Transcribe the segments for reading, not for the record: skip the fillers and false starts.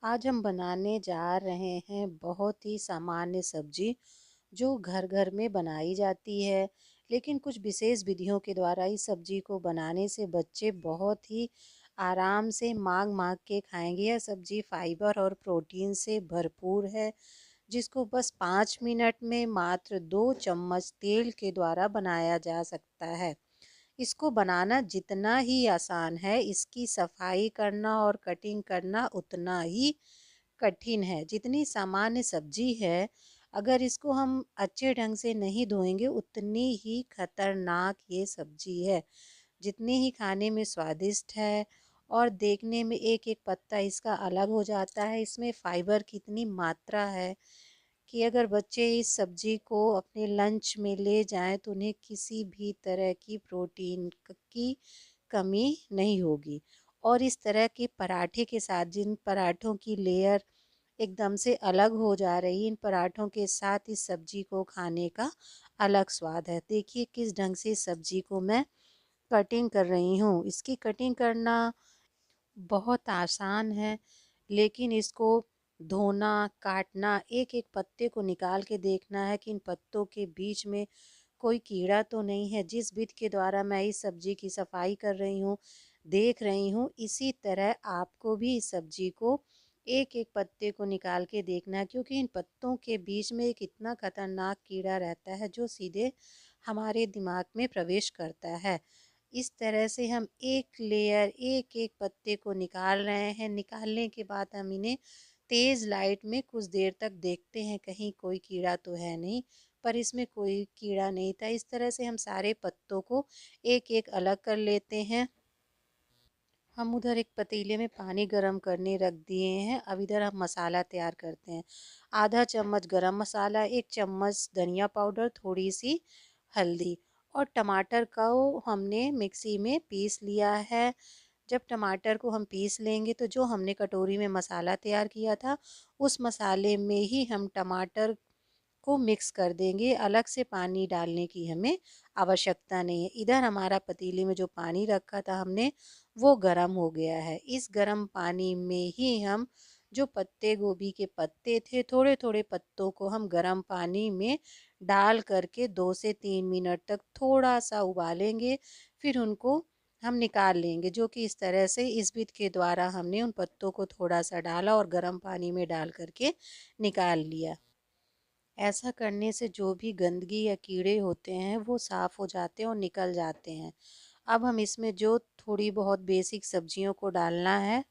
आज हम बनाने जा रहे हैं बहुत ही सामान्य सब्जी जो घर घर में बनाई जाती है। लेकिन कुछ विशेष विधियों के द्वारा इस सब्जी को बनाने से बच्चे बहुत ही आराम से मांग मांग के खाएंगे। यह सब्जी फाइबर और प्रोटीन से भरपूर है, जिसको बस 5 मिनट में मात्र 2 चम्मच तेल के द्वारा बनाया जा सकता है। इसको बनाना जितना ही आसान है, इसकी सफाई करना और कटिंग करना उतना ही कठिन है जितनी सामान्य सब्जी है। अगर इसको हम अच्छे ढंग से नहीं धोएंगे उतनी ही खतरनाक ये सब्जी है। जितनी ही खाने में स्वादिष्ट है और देखने में एक एक पत्ता इसका अलग हो जाता है। इसमें फाइबर की इतनी मात्रा है कि अगर बच्चे इस सब्जी को अपने लंच में ले जाएं तो उन्हें किसी भी तरह की प्रोटीन की कमी नहीं होगी। और इस तरह के पराठे के साथ जिन पराठों की लेयर एकदम से अलग हो जा रही, इन पराठों के साथ इस सब्जी को खाने का अलग स्वाद है। देखिए किस ढंग से इस सब्जी को मैं कटिंग कर रही हूँ। इसकी कटिंग करना बहुत आसान है, लेकिन इसको धोना, काटना, एक एक पत्ते को निकाल के देखना है कि इन पत्तों के बीच में कोई कीड़ा तो नहीं है। जिस विधि के द्वारा मैं इस सब्जी की सफाई कर रही हूँ, देख रही हूँ, इसी तरह आपको भी इस सब्जी को एक एक पत्ते को निकाल के देखना है, क्योंकि इन पत्तों के बीच में एक इतना खतरनाक कीड़ा रहता है जो सीधे हमारे दिमाग में प्रवेश करता है। इस तरह से हम एक लेयर, एक एक पत्ते को निकाल रहे हैं। निकालने के बाद हम इन्हें तेज़ लाइट में कुछ देर तक देखते हैं, कहीं कोई कीड़ा तो है नहीं। पर इसमें कोई कीड़ा नहीं था। इस तरह से हम सारे पत्तों को एक एक अलग कर लेते हैं। हम उधर एक पतीले में पानी गरम करने रख दिए हैं। अब इधर हम मसाला तैयार करते हैं। आधा चम्मच गरम मसाला, 1 चम्मच धनिया पाउडर, थोड़ी सी हल्दी और टमाटर को हमने मिक्सी में पीस लिया है। जब टमाटर को हम पीस लेंगे तो जो हमने कटोरी में मसाला तैयार किया था, उस मसाले में ही हम टमाटर को मिक्स कर देंगे। अलग से पानी डालने की हमें आवश्यकता नहीं है। इधर हमारा पतीले में जो पानी रखा था हमने, वो गर्म हो गया है। इस गर्म पानी में ही हम जो पत्ते गोभी के पत्ते थे, थोड़े थोड़े पत्तों को हम गर्म पानी में डाल करके 2 से 3 मिनट तक थोड़ा सा उबालेंगे। फिर उनको हम निकाल लेंगे, जो कि इस तरह से इस विधि के द्वारा हमने उन पत्तों को थोड़ा सा डाला और गर्म पानी में डाल करके निकाल लिया। ऐसा करने से जो भी गंदगी या कीड़े होते हैं वो साफ़ हो जाते हैं और निकल जाते हैं। अब हम इसमें जो थोड़ी बहुत बेसिक सब्जियों को डालना है,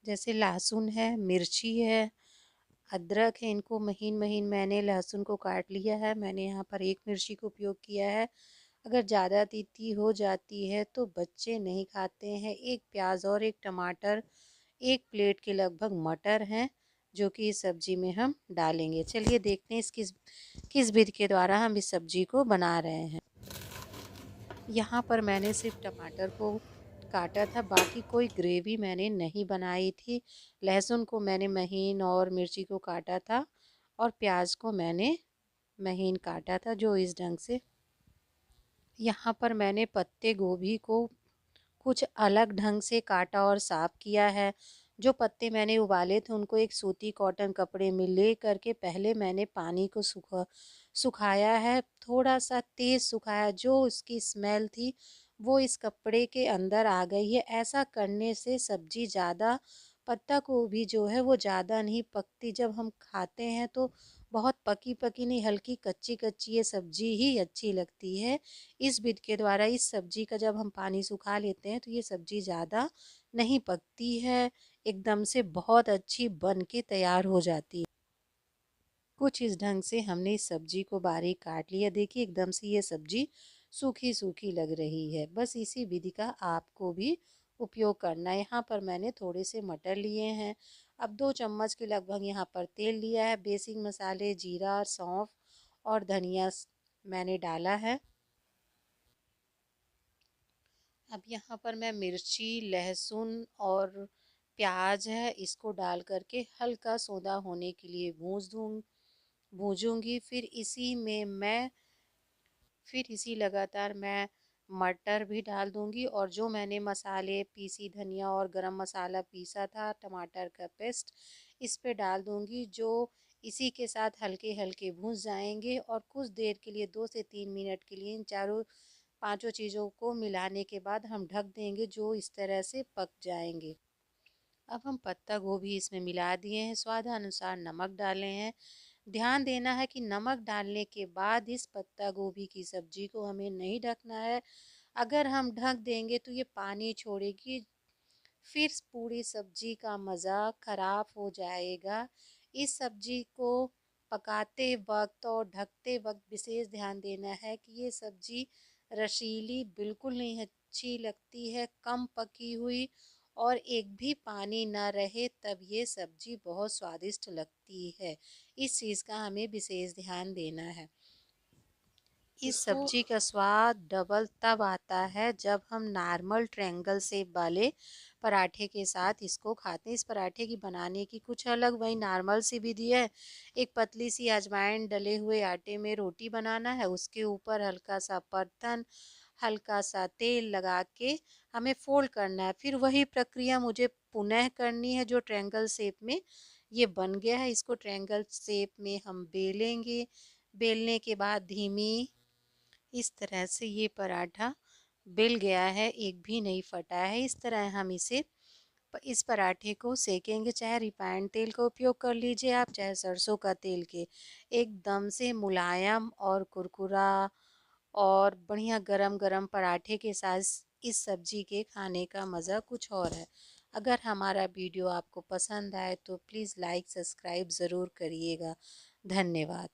जैसे लहसुन है, मिर्ची है, अदरक है, इनको महीन महीन मैंने लहसुन को काट लिया है। मैंने यहाँ पर एक मिर्ची का उपयोग किया है। अगर ज़्यादा तीखी हो जाती है तो बच्चे नहीं खाते हैं। एक प्याज और एक टमाटर, एक प्लेट के लगभग मटर हैं, जो कि इस सब्जी में हम डालेंगे। चलिए देखते हैं इस किस विधि के द्वारा हम इस सब्जी को बना रहे हैं। यहाँ पर मैंने सिर्फ टमाटर को काटा था, बाकी कोई ग्रेवी मैंने नहीं बनाई थी। लहसुन को मैंने महीन और मिर्ची को काटा था और प्याज को मैंने महीन काटा था, जो इस ढंग से। यहाँ पर मैंने पत्ते गोभी को कुछ अलग ढंग से काटा और साफ किया है। जो पत्ते मैंने उबाले थे उनको एक सूती कॉटन कपड़े में ले करके पहले मैंने पानी को सुखाया है। थोड़ा सा तेज़ सुखाया, जो उसकी स्मेल थी वो इस कपड़े के अंदर आ गई है। ऐसा करने से सब्जी ज़्यादा, पत्ता गोभी जो है वो ज़्यादा नहीं पकती। जब हम खाते हैं तो बहुत पकी पकी नहीं, हल्की कच्ची कच्ची ये सब्जी ही अच्छी लगती है। इस विधि के द्वारा इस सब्जी का जब हम पानी सुखा लेते हैं तो ये सब्जी ज़्यादा नहीं पकती है, एकदम से बहुत अच्छी बन के तैयार हो जाती है। कुछ इस ढंग से हमने इस सब्जी को बारीक काट लिया। देखिए एकदम से ये सब्जी सूखी सूखी लग रही है। बस इसी विधि का आपको भी उपयोग करना है। यहाँ पर मैंने थोड़े से मटर लिए हैं। अब 2 चम्मच के लगभग यहाँ पर तेल लिया है। बेसिक मसाले जीरा, सौंफ और धनिया मैंने डाला है। अब यहाँ पर मैं मिर्ची, लहसुन और प्याज है, इसको डाल करके हल्का सोंधा होने के लिए भूंजूंगी। फिर इसी लगातार मैं मटर भी डाल दूंगी और जो मैंने मसाले पीसी धनिया और गरम मसाला पीसा था, टमाटर का पेस्ट इस पे डाल दूंगी, जो इसी के साथ हल्के हल्के भून जाएंगे और कुछ देर के लिए 2 से 3 मिनट के लिए इन चारों पांचों चीज़ों को मिलाने के बाद हम ढक देंगे, जो इस तरह से पक जाएंगे। अब हम पत्ता गोभी इसमें मिला दिए हैं, स्वादानुसार नमक डाले हैं। ध्यान देना है कि नमक डालने के बाद इस पत्ता गोभी की सब्जी को हमें नहीं ढकना है। अगर हम ढक देंगे तो ये पानी छोड़ेगी, फिर पूरी सब्जी का मज़ा खराब हो जाएगा। इस सब्जी को पकाते वक्त और ढकते वक्त विशेष ध्यान देना है कि ये सब्जी रसीली बिल्कुल नहीं अच्छी लगती है, कम पकी हुई और एक भी पानी ना रहे तब ये सब्जी बहुत स्वादिष्ट लगती है। इस चीज़ का हमें विशेष ध्यान देना है। इस इसको सब्जी का स्वाद डबल तब आता है जब हम नॉर्मल ट्रायंगल शेप वाले पराठे के साथ इसको खाते हैं। इस पराठे की बनाने की कुछ अलग वही नॉर्मल सी विधि है। एक पतली सी अजवाइन डले हुए आटे में रोटी बनाना है, उसके ऊपर हल्का सा परतन हल्का सा तेल लगा के हमें फोल्ड करना है। फिर वही प्रक्रिया मुझे पुनः करनी है जो ट्रायंगल शेप में ये बन गया है। इसको ट्रायंगल शेप में हम बेलेंगे। बेलने के बाद धीमी इस तरह से ये पराठा बिल गया है, एक भी नहीं फटा है। इस तरह हम इस पराठे को सेकेंगे, चाहे रिफाइंड तेल का उपयोग कर लीजिए आप, चाहे सरसों का तेल के। एकदम से मुलायम और कुरकुरा और बढ़िया गरम गरम पराठे के साथ इस सब्जी के खाने का मज़ा कुछ और है। अगर हमारा वीडियो आपको पसंद आए तो प्लीज़ लाइक सब्सक्राइब ज़रूर करिएगा। धन्यवाद।